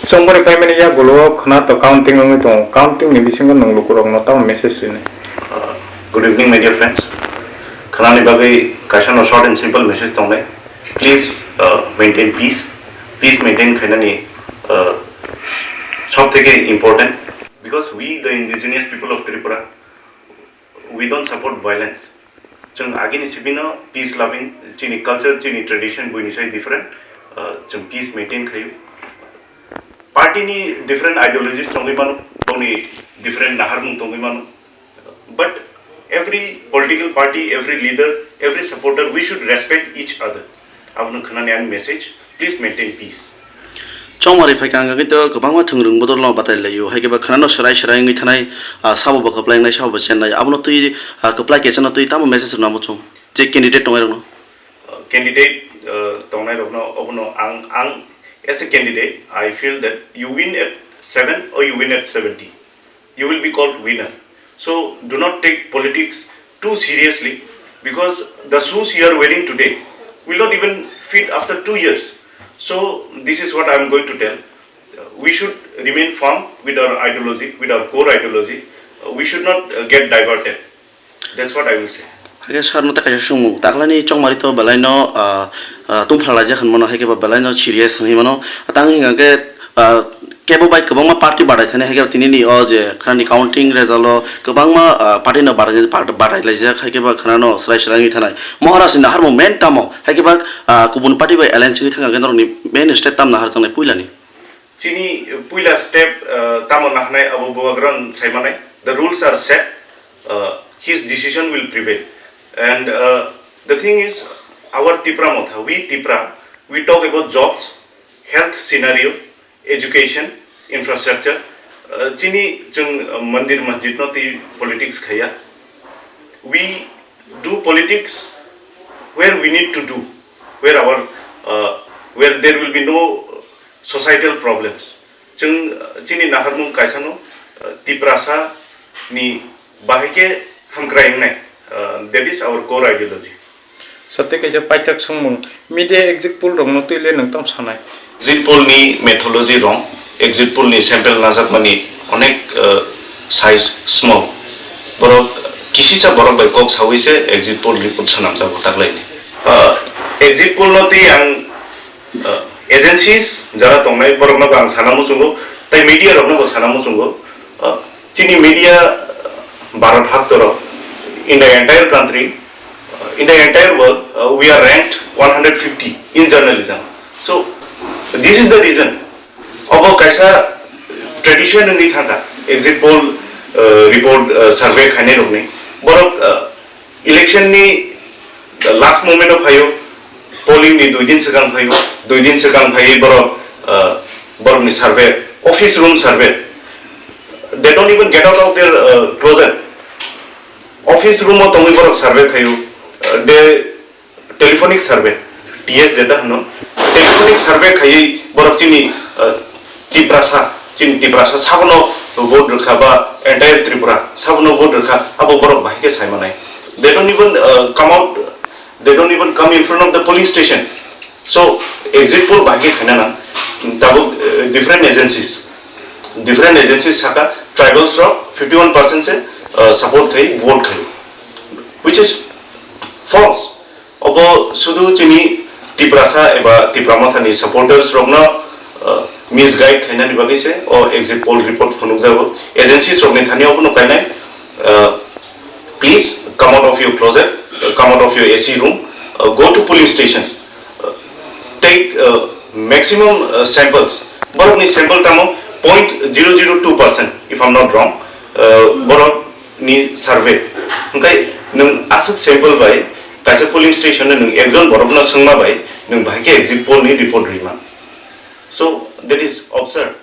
Somebody pay me ya golo khna to counting ngi to counting ni bisingo nang lukurong no ta message rin. Good evening, my dear friends. Khwna Bagwi Kok a short and simple message tongle. Please maintain peace. Please maintain Khwna सब थेके important because we the indigenous people of Tripura we don't support violence. जों आगे नि सिबिनो peace loving chini culture chini tradition बुइनि साइ different जों peace maintain खायो. Party ni different ideologies tongi manu toni different naharmung tongi manu but every political party every leader every supporter we should respect each other. Abnu Khwna ni message please maintain peace. Chongmari Fakanga gitu kebangga cenderung betul lo batal layu. Hai keba Khwna no serai ngi thanai sabu ba keplai nai sabu chenai. Abno tui keplai kecana tui tamu message namu chung. Je candidate tongai rokno. Candidate tongai rokno abno ang as a candidate I feel that you win at 7 or you win at 70. You will be called winner. So do not take politics too seriously because the shoes you are wearing today will not even fit after 2 years. So this is what I am going to tell. We should remain firm with our ideology, with our core ideology. We should not get diverted. That's what I will say. Hai sekarang tak kayak sungguh. Taklah ni Chongmari tu balai no tumpah aja kan mana hai keba balai no serius ni mana. Tangi ngake kebo baik kebang ma party badai thane hai keba tini ni je Khwna ni counting result kebang ma party no badai lagi hai keba Khwna no serai ni thane. Maharashtra nahar mo main tamo hai keba kubun party by alliance ni thanga gendor ni main step tam nahar changne Puila ni. Chini Puila step tamo nahnai abu bwkhaktwi sai manai. The rules are set. His decision will prevail. And the thing is, our Tipra Motha, we Tipra, we talk about jobs, health scenario, education, infrastructure. Chini jung mandir masjid no ti politics khaya. We do politics where we need to do, where where there will be no societal problems. Jung chini naharmung kaisano tiprasa ni bahike hamkraing nai. That is our core ideology. Sate kaisa paitak sungmung media exit poll rong no tuile nang tam sanai. Exit poll ni methodology wrong. Exit poll ni sample nazak mani onek size small. Borok kisi sa borok by Kok sawi se exit poll report sanam sa botak lai ni. Exit poll no ti yang agencies jara tongnai borok no bang sanamu sungo tai media rok no sanamu sungo chini media Bharat Bhaktoro in the entire country, in the entire world, we are ranked 150 in journalism. So this is the reason. Abo kaisa tradition ngi thanga exit poll report survey khane rokne. Borok election ni last moment of hayo polling ni 2 din segang hayo 2 din segang hayi borok ni survey office room survey. They don't even get out of their closet. Office room or tongi borok survey khayu de telephonic survey TS jeta hano telephonic survey khayi borok chini tiprasa sabno vote rakha ba entire Tripura sabno vote rakha abo borok bahike saimanai. They don't even come out, they don't even come in front of the polling station. So exit poll bahike khana na tabo different agencies saka tribals ro 51% se support khai vote khai which is false. Obo sudu chini tiprasa eba Tipra Motha ni supporters rokno misguide khaina ni bagi se or exit poll report phunuk jago agencies rokni thani obo no kainai. Please come out of your closet, come out of your AC room, go to polling stations, take maximum samples. Borok ni sample tamo 0.002% if I'm not wrong. Borok ni survey hingkai nung asuk sample bai kaisa polling station nung ekjon borok no sungma bai nung bahike exit poll ni report rima. So that is absurd.